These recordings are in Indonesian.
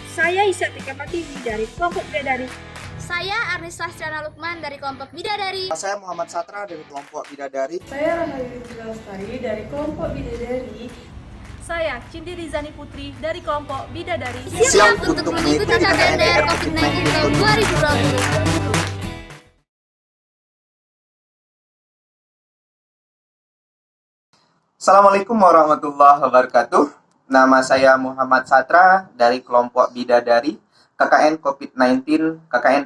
Saya Isatika Matiwi dari kelompok Bidadari. Saya Arnis Lastrana Lukman dari kelompok Bidadari. Saya Muhammad Satra dari kelompok Bidadari. Saya Rahayuni Lestari dari kelompok Bidadari. Saya Cindy Rizani Putri dari kelompok Bidadari. Siap untuk mengikuti KKN COVID-19 tahun 2020. Assalamualaikum warahmatullahi wabarakatuh. Nama saya Muhammad Satra dari kelompok Bidadari KKN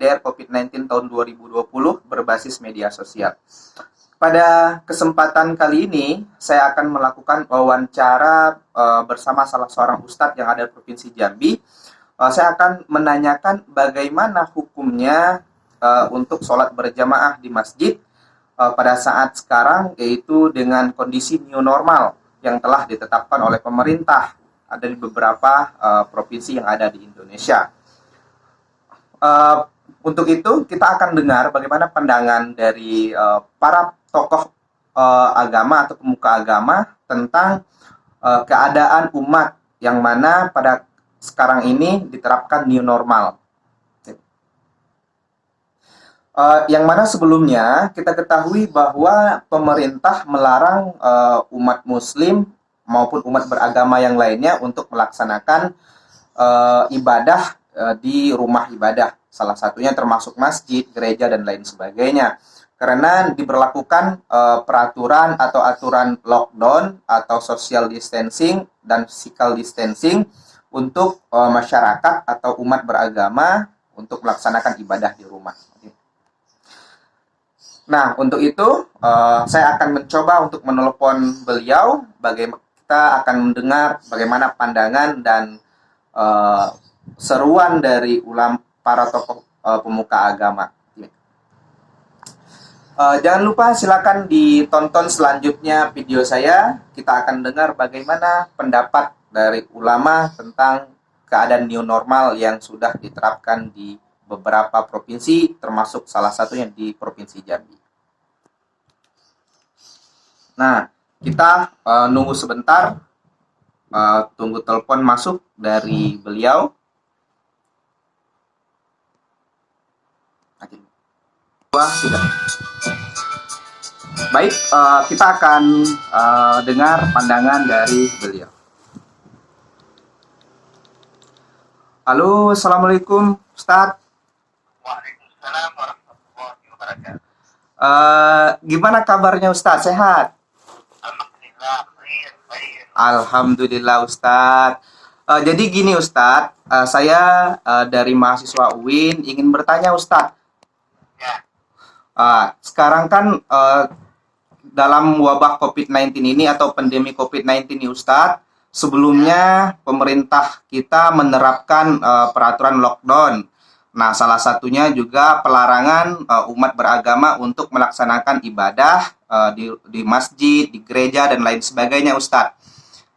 DR COVID-19 tahun 2020 berbasis media sosial. Pada kesempatan kali ini, saya akan melakukan wawancara bersama salah seorang ustadz yang ada di Provinsi Jambi. Saya akan menanyakan bagaimana hukumnya untuk sholat berjamaah di masjid pada saat sekarang, yaitu dengan kondisi new normal yang telah ditetapkan oleh pemerintah ada di beberapa provinsi yang ada di Indonesia. Untuk itu kita akan dengar bagaimana pandangan dari para tokoh agama atau pemuka agama tentang keadaan umat yang mana pada sekarang ini diterapkan new normal. Yang mana sebelumnya kita ketahui bahwa pemerintah melarang umat muslim maupun umat beragama yang lainnya untuk melaksanakan ibadah di rumah ibadah, salah satunya termasuk masjid, gereja, dan lain sebagainya, karena diberlakukan peraturan atau aturan lockdown atau social distancing dan physical distancing untuk masyarakat atau umat beragama untuk melaksanakan ibadah di rumah. Nah, untuk itu saya akan mencoba untuk menelepon beliau. Kita akan mendengar bagaimana pandangan dan seruan dari para tokoh pemuka agama. Jangan lupa silakan ditonton selanjutnya video saya. Kita akan dengar bagaimana pendapat dari ulama tentang keadaan new normal yang sudah diterapkan di beberapa provinsi, termasuk salah satunya di Provinsi Jambi. Nah, kita nunggu sebentar, tunggu telepon masuk dari beliau. Wah, sudah. Baik, kita akan dengar pandangan dari beliau. Halo, Assalamualaikum, Ustadz. Waalaikumsalam warahmatullahi wabarakatuh. Gimana kabarnya Ustadz? Sehat? Alhamdulillah, baik. Alhamdulillah Ustadz. Jadi gini Ustadz, saya dari mahasiswa UIN ingin bertanya Ustadz. Ya. Sekarang kan dalam wabah COVID-19 ini atau pandemi COVID-19 ini Ustadz, sebelumnya pemerintah kita menerapkan peraturan lockdown. Nah, salah satunya juga pelarangan umat beragama untuk melaksanakan ibadah di masjid, di gereja, dan lain sebagainya, Ustadz.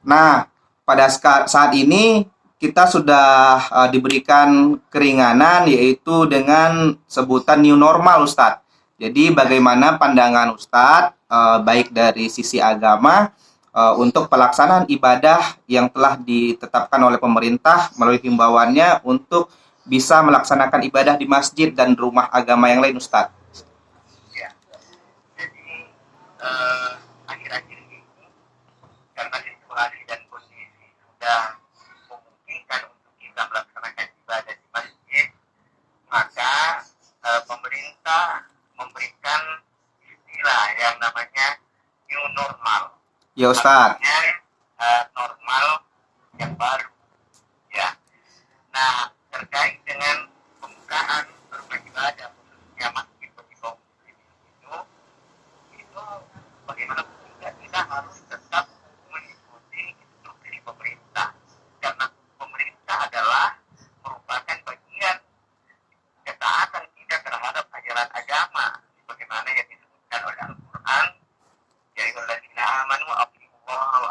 Nah, pada saat ini kita sudah diberikan keringanan, yaitu dengan sebutan new normal, Ustadz. Jadi, bagaimana pandangan Ustadz, baik dari sisi agama, untuk pelaksanaan ibadah yang telah ditetapkan oleh pemerintah melalui himbauannya untuk bisa melaksanakan ibadah di masjid dan rumah agama yang lain, Ustadz. Ya. Jadi akhir-akhir ini karena situasi dan kondisi sudah memungkinkan untuk kita melaksanakan ibadah di masjid, maka pemerintah memberikan istilah yang namanya new normal. Ya, Ustadz. Artinya normal yang baru. Ya. Nah, terkait dengan pembukaan berbagai ibadah khususnya masjid bagi kaum muslimin itu bagaimana juga kita harus tetap mengikuti instruksi pemerintah, karena pemerintah adalah merupakan bagian ketaatan kita terhadap ajaran agama sebagaimana yang disebutkan oleh Al-Quran, ya ayyuhallazina amanu atiiullaha wa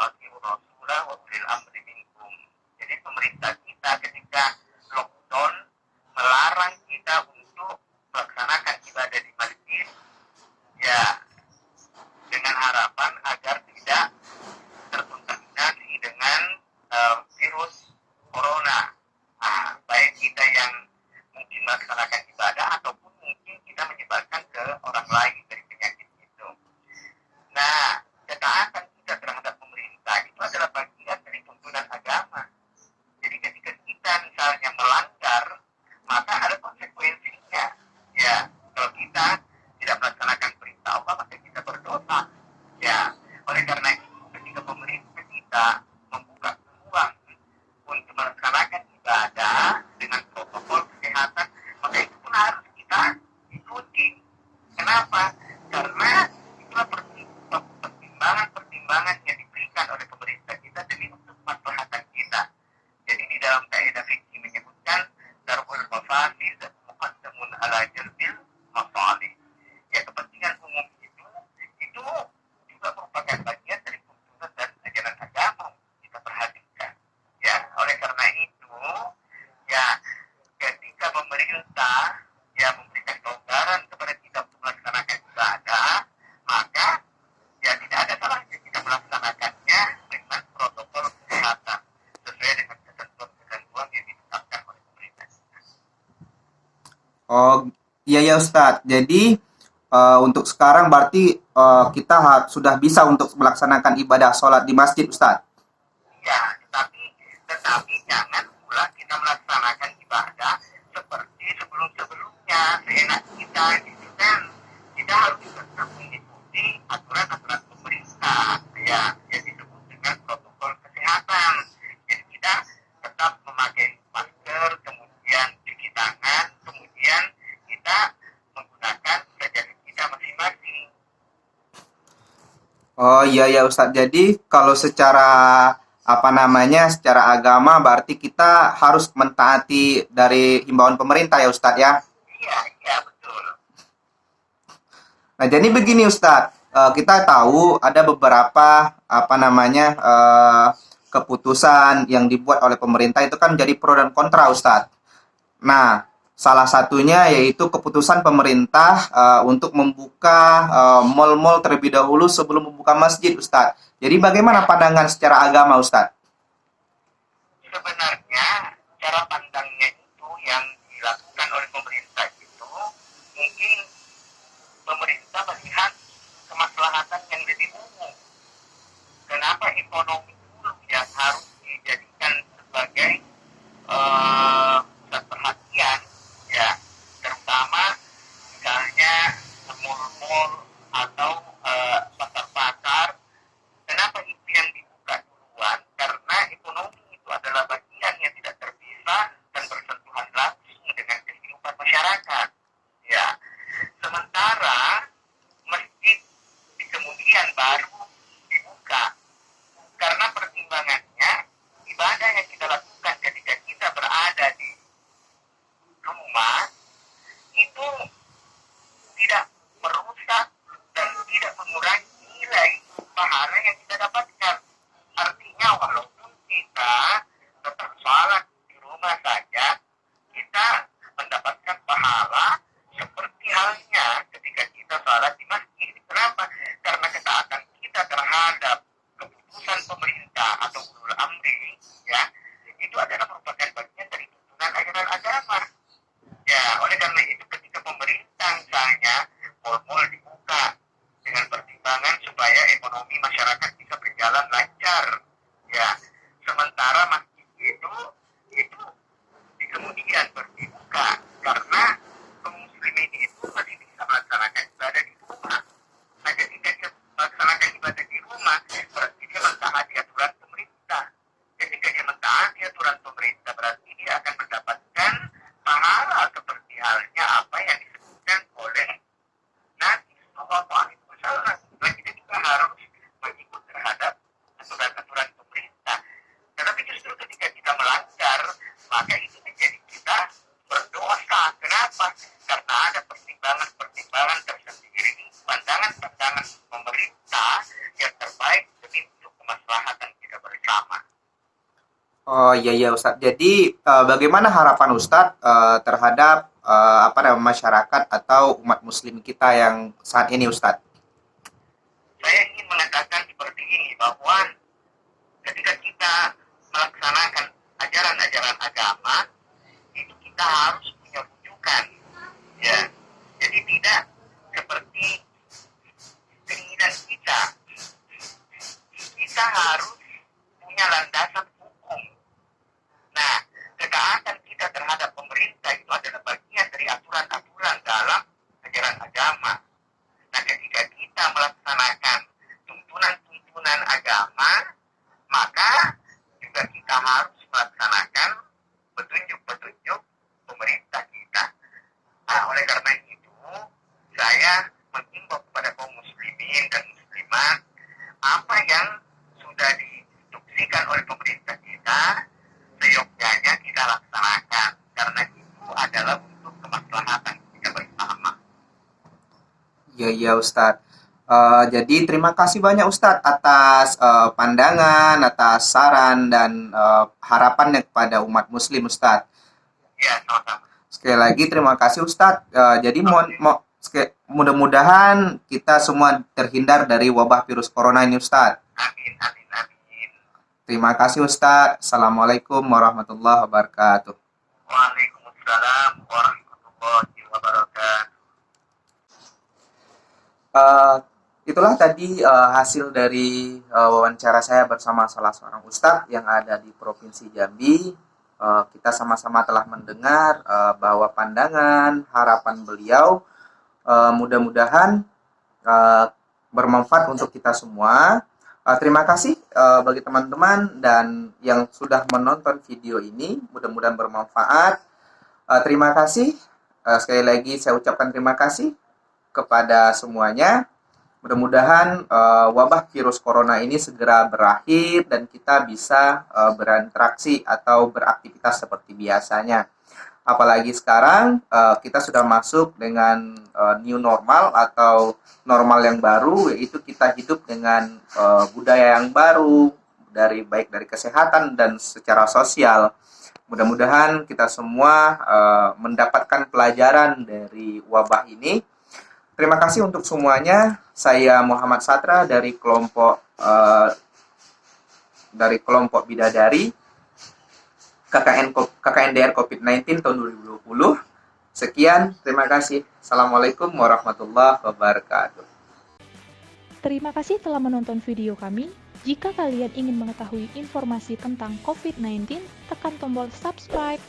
Oh, iya ya Ustadz. Jadi untuk sekarang berarti kita sudah bisa untuk melaksanakan ibadah sholat di masjid Ustadz. Ya, tetapi jangan pula kita melaksanakan ibadah seperti sebelum-sebelumnya, seenak kita gitu kan. Kita harus tetap mengikuti aturan-aturan pemerintah, ya, yang disebut dengan protokol kesehatan. Jadi kita tetap memakai masker, kemudian cuci tangan, kemudian kita menggunakan sejadah kita masing-masing. Oh iya ya Ustadz. Jadi kalau secara apa namanya, secara agama berarti kita harus mentaati dari himbauan pemerintah ya Ustadz ya. Iya, iya betul. Nah, jadi begini Ustadz, kita tahu ada beberapa apa namanya keputusan yang dibuat oleh pemerintah itu kan jadi pro dan kontra Ustadz. Nah, salah satunya yaitu keputusan pemerintah untuk membuka mal-mal terlebih dahulu sebelum membuka masjid Ustadz. Jadi bagaimana pandangan secara agama Ustadz? Sebenarnya cara pandangnya itu yang dilakukan oleh pemerintah itu mungkin pemerintah melihat kemaslahatan yang lebih umum. Kenapa ekonomi dulu yang harus dijadikan sebagai pusat perhatian, ya, terutama misalnya mal-mal atau pasar-pasar. Kenapa itu yang dibuka duluan? Karena ekonomi itu adalah bagian yang tidak terpisah dan bersentuhan langsung dengan kehidupan masyarakat. Ya, sementara masjid di kemudian baru dibuka karena pertimbangannya ibadah yang kita lakukan ketika kita berada di rumah itu tidak merusak dan tidak mengurangi nilai pahala yang kita dapatkan. Artinya walaupun kita tetap sholat di rumah saja, kita mendapatkan pahala seperti halnya ketika kita sholat di masjid. Kenapa? Karena ketaatan kita terhadap keputusan pemerintah atau ulul amri, ya, itu adalah merupakan bagian dari tuntunan ajaran agama. Ya, oleh karena itu ketika pemerintah misalnya mal-mal dibuka dengan pertimbangan supaya ekonomi masyarakat bisa berjalan lancar, ya, sementara masjid itu di kemudian berdibuka karena kaum muslimin itu masih bisa melaksanakan ibadah di rumah. Nah, ketika dia melaksanakan ibadah di rumah, berarti dia mentaati aturan pemerintah. Ketika dia mentaati aturan pemerintah, berarti dia akan mendapatkan pahala seperti halnya apa yang disebutkan oleh Nabi Sallallahu Alaihi Wasallam. Nah, kita juga harus mengikut terhadap aturan-aturan pemerintah. Tetapi justru ketika kita melanggar, maka itu menjadi kita berdosa. Kenapa? Karena ada pertimbangan-pertimbangan tersendiri, pandangan-pandangan pemerintah yang terbaik demi untuk kemaslahatan kita bersama. Oh iya ya Ustadz. Jadi bagaimana harapan Ustadz terhadap apa namanya masyarakat atau umat muslim kita yang saat ini Ustadz? Saya ingin mengatakan seperti ini, bahwa ketika kita melaksanakan ajaran-ajaran agama, itu kita harus punya rujukan, ya. Jadi tidak seperti keinginan kita. Kita harus punya landasan hukum. Nah, ketaatan kita terhadap pemerintah itu adalah bagian dari aturan-aturan dalam ajaran agama. Nah, ketika kita melaksanakan tuntunan-tuntunan agama, maka juga kita harus melaksanakan petunjuk-petunjuk pemerintah kita. Nah, oleh karena itu, saya menghimbau kepada kaum muslimin dan muslimat, apa yang sudah diinstruksikan oleh pemerintah kita, seyogyanya kita laksanakan. Karena itu adalah untuk kemaslahatan kita bersama. Iya ya Ustadz. Jadi terima kasih banyak Ustadz atas pandangan, atas saran dan harapannya kepada umat muslim Ustadz. Ya, sama-sama. Sekali lagi terima kasih Ustadz. Jadi mudah-mudahan kita semua terhindar dari wabah virus corona ini Ustadz. Amin, amin, amin. Terima kasih Ustadz. Assalamualaikum warahmatullahi wabarakatuh. Waalaikumsalam warahmatullahi wabarakatuh. Eh, itulah tadi hasil dari wawancara saya bersama salah seorang ustadz yang ada di Provinsi Jambi. Kita sama-sama telah mendengar bahwa pandangan, harapan beliau mudah-mudahan bermanfaat untuk kita semua. Terima kasih bagi teman-teman dan yang sudah menonton video ini, mudah-mudahan bermanfaat. Terima kasih. Sekali lagi saya ucapkan terima kasih kepada semuanya. Mudah-mudahan wabah virus corona ini segera berakhir dan kita bisa berinteraksi atau beraktivitas seperti biasanya. Apalagi sekarang kita sudah masuk dengan new normal atau normal yang baru, yaitu kita hidup dengan budaya yang baru baik dari kesehatan dan secara sosial. Mudah-mudahan kita semua mendapatkan pelajaran dari wabah ini. Terima kasih untuk semuanya. Saya Muhammad Satra dari kelompok Bidadari KKNDR COVID-19 tahun 2020. Sekian, terima kasih. Assalamualaikum warahmatullahi wabarakatuh. Terima kasih telah menonton video kami. Jika kalian ingin mengetahui informasi tentang COVID-19, tekan tombol subscribe